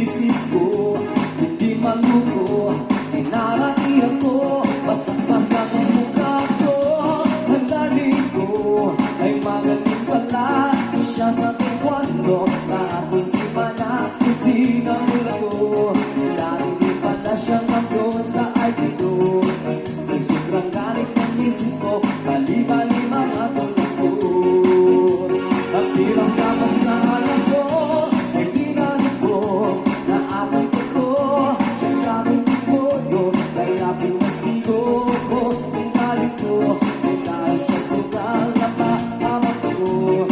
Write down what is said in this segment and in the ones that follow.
misis ko, hindi maluko. Inaratihan ko, basag-basag ang mukha ko. Ang lalim ko ay magaling pala. Siya sa taekwondo, kahapon si Mana, sinamula ko. Lagi din pala siyang nandun sa Aikido. Sa sobrang galit ng misis ko, bali-bali mga tulad ko. Ang hirang dapat sa alam ko, ay tinanin ko na aking ko. Ang daming ko yun, kaya pinastigo ko. Ang galit ko, ay dahil sa sobrang napahamak ko.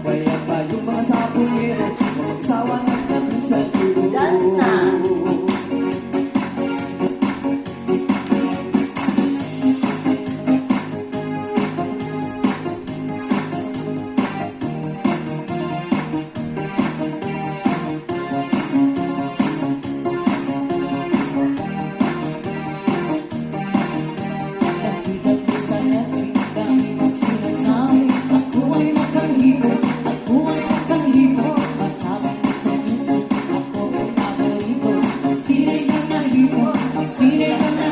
Kaya tayong mga sapungero, magsawa ng kami sa iyo. Dance na! Sine ka na